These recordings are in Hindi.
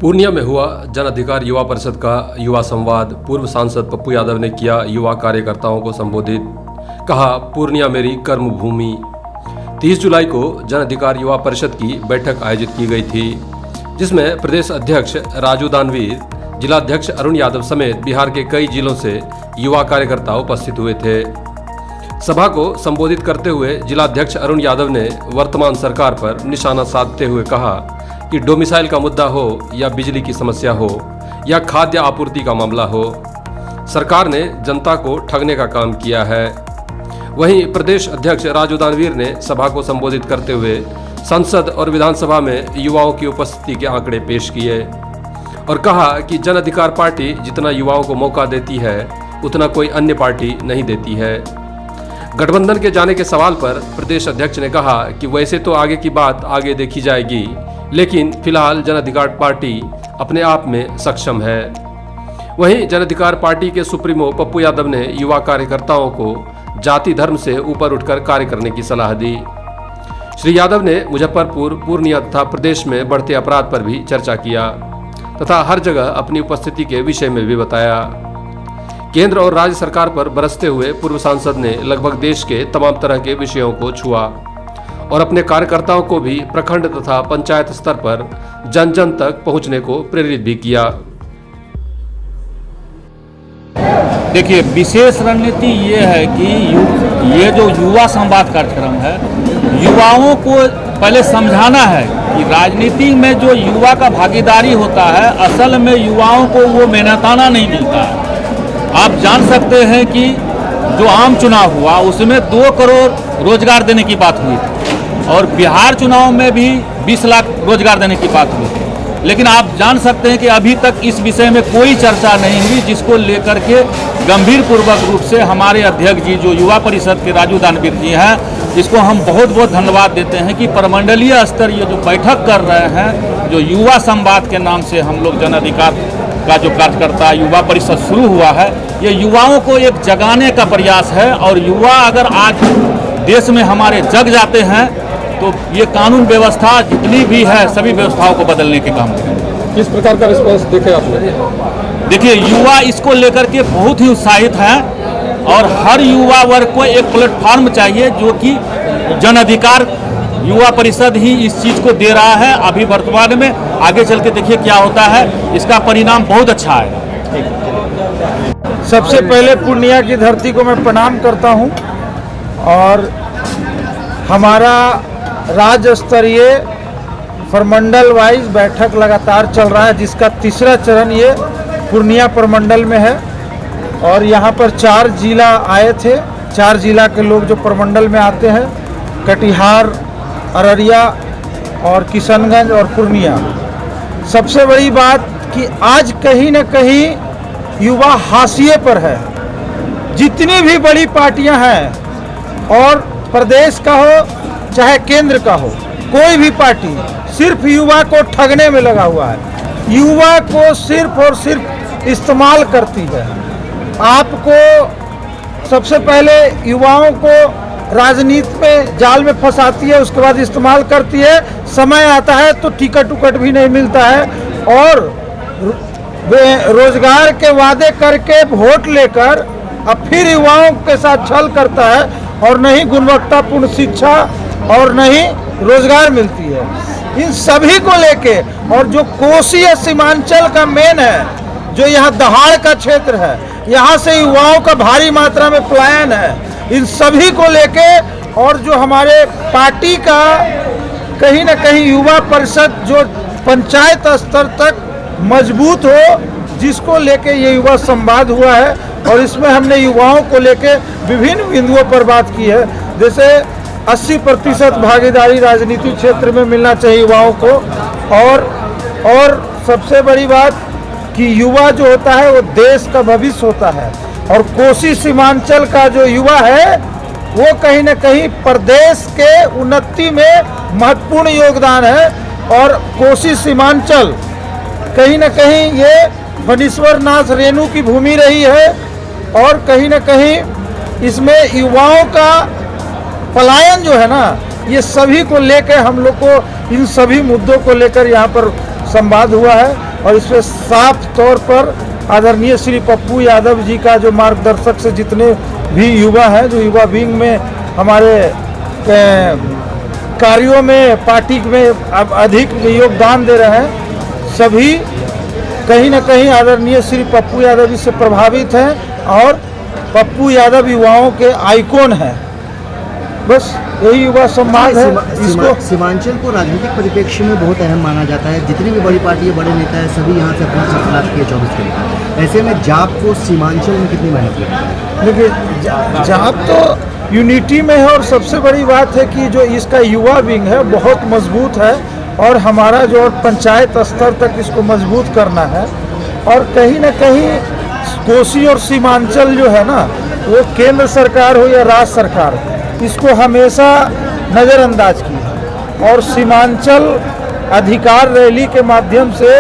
पूर्णिया में हुआ जन अधिकार युवा परिषद का युवा संवाद। पूर्व सांसद पप्पू यादव ने किया युवा कार्यकर्ताओं को संबोधित। कहा, पूर्णिया मेरी कर्मभूमि। 30 जुलाई को जन अधिकार युवा परिषद की बैठक आयोजित की गई थी, जिसमें प्रदेश अध्यक्ष राजू दानवीर, जिलाध्यक्ष अरुण यादव समेत बिहार के कई जिलों से युवा कार्यकर्ता उपस्थित हुए थे। सभा को संबोधित करते हुए जिलाध्यक्ष अरुण यादव ने वर्तमान सरकार पर निशाना साधते हुए कहा कि डोमिसाइल का मुद्दा हो या बिजली की समस्या हो या खाद्य आपूर्ति का मामला हो, सरकार ने जनता को ठगने का काम किया है। वहीं प्रदेश अध्यक्ष राजू दानवीर ने सभा को संबोधित करते हुए संसद और विधानसभा में युवाओं की उपस्थिति के आंकड़े पेश किए और कहा कि जन अधिकार पार्टी जितना युवाओं को मौका देती है उतना कोई अन्य पार्टी नहीं देती है। गठबंधन के जाने के सवाल पर प्रदेश अध्यक्ष ने कहा कि वैसे तो आगे की बात आगे देखी जाएगी, लेकिन फिलहाल जन अधिकार पार्टी अपने आप में सक्षम है। वहीं जन अधिकार पार्टी के सुप्रीमो पप्पू यादव ने युवा कार्यकर्ताओं को जाति धर्म से ऊपर उठकर कार्य करने की सलाह दी। श्री यादव ने मुजफ्फरपुर, पूर्णिया तथा प्रदेश में बढ़ते अपराध पर भी चर्चा किया तथा हर जगह अपनी उपस्थिति के विषय में भी बताया। केंद्र और राज्य सरकार पर बरसते हुए पूर्व सांसद ने लगभग देश के तमाम तरह के विषयों को छुआ और अपने कार्यकर्ताओं को भी प्रखंड तथा पंचायत स्तर पर जन जन तक पहुंचने को प्रेरित भी किया। देखिए, विशेष रणनीति ये है कि ये जो युवा संवाद कार्यक्रम है, युवाओं को पहले समझाना है कि राजनीति में जो युवा का भागीदारी होता है, असल में युवाओं को वो मेहनताना नहीं मिलता है। आप जान सकते हैं कि जो आम चुनाव हुआ उसमें 2 करोड़ रोजगार देने की बात हुई थी और बिहार चुनाव में भी 20 लाख रोजगार देने की बात हुई थी, लेकिन आप जान सकते हैं कि अभी तक इस विषय में कोई चर्चा नहीं हुई, जिसको लेकर के गंभीर पूर्वक रूप से हमारे अध्यक्ष जी जो युवा परिषद के राजू दानवीर जी हैं, इसको हम बहुत बहुत धन्यवाद देते हैं कि प्रमंडलीय स्तर ये जो बैठक कर रहे हैं, जो युवा संवाद के नाम से हम लोग जन अधिकार का जो कार्यकर्ता युवा परिषद शुरू हुआ है, ये युवाओं को एक जगाने का प्रयास है। और युवा अगर आज देश में हमारे जग जाते हैं तो ये कानून व्यवस्था जितनी भी है सभी व्यवस्थाओं को बदलने के काम करेंगे। किस प्रकार का रिस्पॉन्स देखे आपने? देखिए, युवा इसको लेकर के बहुत ही उत्साहित हैं और हर युवा वर्ग को एक प्लेटफॉर्म चाहिए, जो कि जन अधिकार युवा परिषद ही इस चीज़ को दे रहा है। अभी वर्तमान में, आगे चल के देखिए क्या होता है, इसका परिणाम बहुत अच्छा आएगा। सबसे पहले पूर्णिया की धरती को मैं प्रणाम करता हूं और हमारा राज्य स्तरीय प्रमंडल वाइज बैठक लगातार चल रहा है, जिसका तीसरा चरण ये पूर्णिया प्रमंडल में है। और यहाँ पर 4 जिला आए थे, 4 जिला के लोग जो प्रमंडल में आते हैं, कटिहार, अररिया और किशनगंज और पूर्णिया। सबसे बड़ी बात कि आज कहीं न कहीं युवा हाशिए पर है। जितनी भी बड़ी पार्टियां हैं और प्रदेश का हो चाहे केंद्र का हो, कोई भी पार्टी सिर्फ युवा को ठगने में लगा हुआ है, युवा को सिर्फ और सिर्फ इस्तेमाल करती है। आपको सबसे पहले युवाओं को राजनीति में जाल में फंसाती है, उसके बाद इस्तेमाल करती है। समय आता है तो टिकट उकट भी नहीं मिलता है और रोजगार के वादे करके वोट लेकर अब फिर युवाओं के साथ छल करता है और नहीं गुणवत्तापूर्ण शिक्षा और नहीं रोजगार मिलती है। इन सभी को लेके और जो कोसी सीमांचल का मेन है, जो यहाँ दहाड़ का क्षेत्र है, यहाँ से युवाओं का भारी मात्रा में पलायन है, इन सभी को लेके और जो हमारे पार्टी का कहीं ना कहीं युवा परिषद जो पंचायत स्तर तक मजबूत हो, जिसको लेके ये युवा संवाद हुआ है। और इसमें हमने युवाओं को लेके विभिन्न बिंदुओं पर बात की है, जैसे 80% भागीदारी राजनीतिक क्षेत्र में मिलना चाहिए युवाओं को। और सबसे बड़ी बात कि युवा जो होता है वो देश का भविष्य होता है और कोसी सीमांचल का जो युवा है वो कहीं न कहीं प्रदेश के उन्नति में महत्वपूर्ण योगदान है। और कोसी सीमांचल कहीं न कहीं ये फणीश्वर नाथ रेणु की भूमि रही है और कहीं न कहीं इसमें युवाओं का पलायन जो है ना, ये सभी को लेकर हम लोग को इन सभी मुद्दों को लेकर यहाँ पर संवाद हुआ है। और इस पर साफ तौर पर आदरणीय श्री पप्पू यादव जी का जो मार्गदर्शक से जितने भी युवा हैं, जो युवा विंग में हमारे कार्यों में पार्टी में अब अधिक योगदान दे रहे हैं, सभी कहीं न कहीं आदरणीय श्री पप्पू यादव जी से प्रभावित हैं और पप्पू यादव युवाओं के आइकॉन हैं। बस यही युवा सम्मान है। इसको सीमांचल को राजनीतिक परिप्रेक्ष्य में बहुत अहम माना जाता है। जितनी भी बड़ी पार्टी है, बड़े नेता है, सभी यहाँ से अपना सरफराज किए 24 घंटे। ऐसे में जाप को सीमांचल में कितनी मेहनत की? देखिए, जाप तो यूनिटी में है और सबसे बड़ी बात है कि जो इसका युवा विंग है बहुत मजबूत है और हमारा जो पंचायत स्तर तक इसको मजबूत करना है। और कहीं ना कहीं कोसी और सीमांचल जो है ना, वो केंद्र सरकार हो या राज्य सरकार, इसको हमेशा नज़रअंदाज की है। और सीमांचल अधिकार रैली के माध्यम से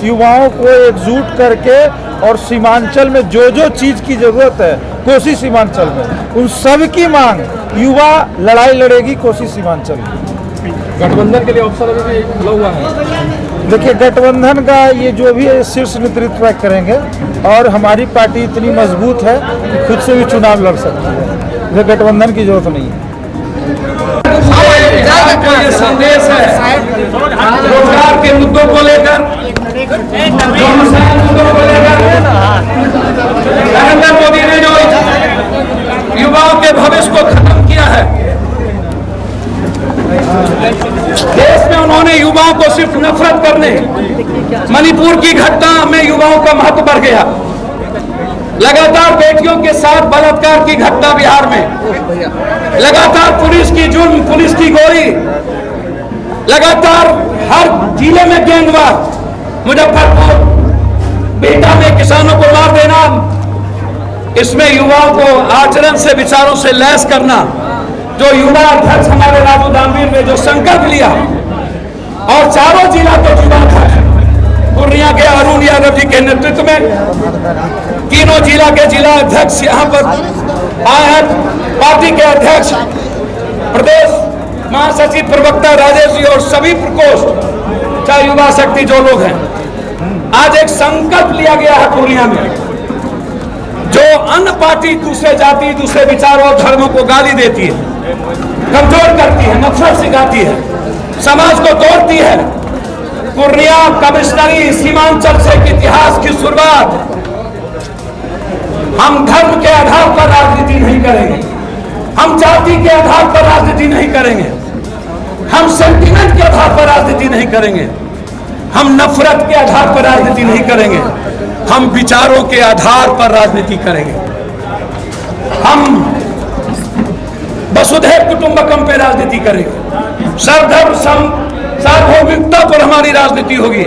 युवाओं को एकजुट करके और सीमांचल में जो जो चीज़ की ज़रूरत है कोसी सीमांचल में, उन सब की मांग युवा लड़ाई लड़ेगी कोसी सीमांचल की। गठबंधन के लिए ऑप्शन अभी भी खुला हुआ है। देखिए, गठबंधन का ये जो भी है शीर्ष नेतृत्व करेंगे और हमारी पार्टी इतनी मजबूत है कि खुद से भी चुनाव लड़ सकती है। ये गठबंधन की जरूरत नहीं है। ये संदेश है रोजगार के मुद्दों को लेकर, मुद्दों को लेकर नरेंद्र मोदी ने जो युवाओं के भविष्य को खत्म किया है, देश में उन्होंने युवाओं को सिर्फ नफरत करने, मणिपुर की घटना में युवाओं का महत्व बढ़ गया। लगातार बेटियों के साथ बलात्कार की घटना बिहार में, लगातार पुलिस की जुर्म, पुलिस की गोली, लगातार हर जिले में गैंगवार, मुजफ्फरपुर बेटा में किसानों को मार देना, इसमें युवाओं को आचरण से, विचारों से लैस करना। जो युवा अध्यक्ष हमारे राजू दानवीर ने जो संकल्प लिया और चारों जिला को चुना था, पूर्णिया के अरुण यादव जी के नेतृत्व में तीनों जिला के जिला अध्यक्ष यहाँ पर आए हैं। पार्टी के अध्यक्ष, प्रदेश महासचिव, प्रवक्ता राजेश जी और सभी प्रकोष्ठ, चाहे युवा शक्ति जो लोग हैं, आज एक संकल्प लिया गया है पूर्णिया में। जो अन्य पार्टी दूसरे जाति, दूसरे विचारों और धर्मों को गाली देती है, कमजोर करती है, नफरत सिखाती है, समाज को तोड़ती है, पूर्णिया कमिश्नरी सीमांचल से इतिहास की शुरुआत। हम धर्म के आधार पर राजनीति नहीं करेंगे, हम जाति के आधार पर राजनीति नहीं करेंगे, हम सेंटिमेंट के आधार पर राजनीति नहीं करेंगे, हम नफरत के आधार पर राजनीति नहीं करेंगे, हम विचारों के आधार पर राजनीति करेंगे। हम वसुधैव कुटुंबकम पे राजनीति करेंगे, सर्वधर्म सार्वभौमिकता पर हमारी राजनीति होगी।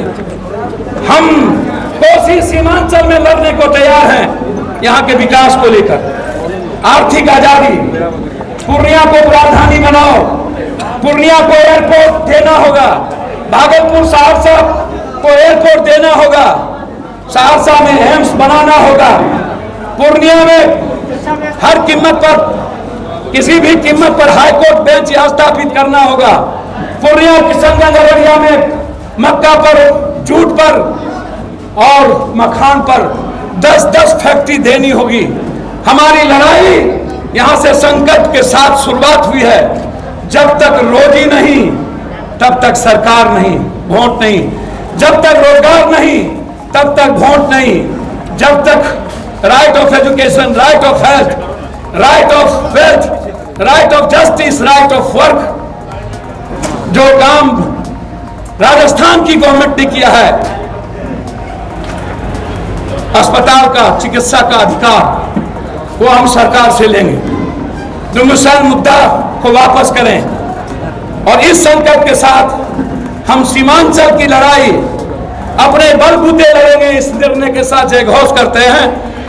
हम कोसी सीमांचल में लड़ने को तैयार हैं, यहाँ के विकास को लेकर। आर्थिक आजादी, पूर्णिया को राजधानी बनाओ, पूर्णिया को एयरपोर्ट देना होगा, भागलपुर सहरसा को एयरपोर्ट देना होगा, सहरसा में एम्स बनाना होगा, पूर्णिया में हर कीमत पर, किसी भी कीमत पर हाईकोर्ट बेंच स्थापित करना होगा, पूर्णिया किशनगंज अररिया में मक्का पर, जूट पर और मखान पर 10-10 फैक्ट्री देनी होगी। हमारी लड़ाई यहाँ से संकट के साथ शुरुआत हुई है। जब तक रोजी नहीं तब तक सरकार नहीं, वोट नहीं। जब तक रोजगार नहीं तब तक वोट नहीं। जब तक right of education, right of health, right of wealth, right of justice, right of work, जो काम राजस्थान की गवर्नमेंट ने किया है, अस्पताल का, चिकित्सा का अधिकार, वो हम सरकार से लेंगे। डोमिसाइल मुद्दा को वापस करें और इस संकल्प के साथ हम सीमांचल की लड़ाई अपने बलबूते लड़ेंगे। इस निर्णय के साथ जय घोष करते हैं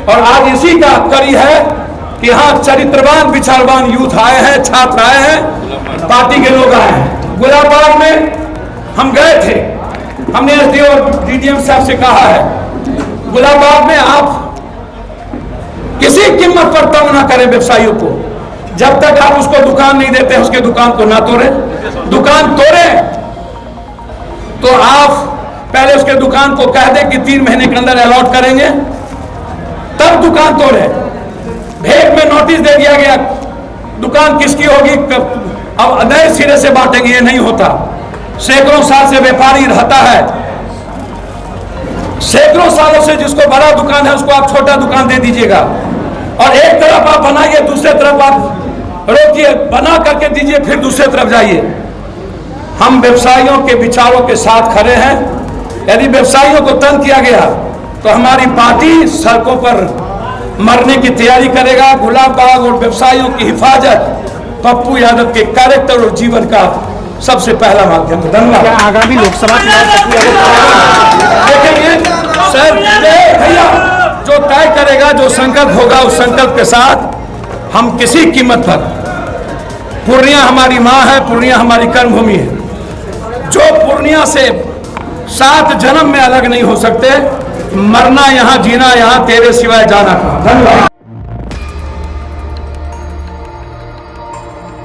और आज इसी का कड़ी है कि यहाँ चरित्रवान, विचारवान यूथ आए हैं, छात्र आए हैं, पार्टी के लोग आए हैं। गुलाबाग में हम गए थे, हमने एसडीओ और डीडीएम साहब से कहा है, गुलाबाग में आप किसी कीमत पर तंग ना करें व्यवसायियों को। जब तक आप उसको दुकान नहीं देते, उसके दुकान को ना तोड़े। दुकान तोड़े तो आप पहले उसके दुकान को कह दे कि 3 महीने के अंदर अलॉट करेंगे, तब दुकान तोड़े। भेद में नोटिस दे दिया गया, दुकान किसकी होगी, अब नए सिरे से बांटेंगे, ये नहीं होता। सैकड़ों साल से व्यापारी रहता है, सैकड़ों सालों से जिसको बड़ा दुकान है उसको आप छोटा दुकान दे दीजिएगा, और एक तरफ आप बनाइए, दूसरे तरफ आप रोकिए, बना करके दीजिए, फिर दूसरे तरफ जाइए। हम व्यवसायियों के विचारों के साथ खड़े हैं। यदि व्यवसायियों को तंग किया गया तो हमारी पार्टी सड़कों पर मरने की तैयारी करेगा। गुलाब बाग और व्यवसायियों की हिफाजत पप्पू यादव के कैरेक्टर और जीवन का सबसे पहला माध्यम है। धन्यवाद। आगामी लोकसभा देखेंगे सर, भैया जो तय करेगा, जो संकल्प होगा, उस संकल्प के साथ हम किसी कीमत पर, पूर्णिया हमारी माँ है, पूर्णिया हमारी कर्मभूमि है, जो पूर्णिया से 7 जन्म में अलग नहीं हो सकते। मरना यहाँ, जीना यहाँ, तेरे सिवाय जाना। धन्यवाद।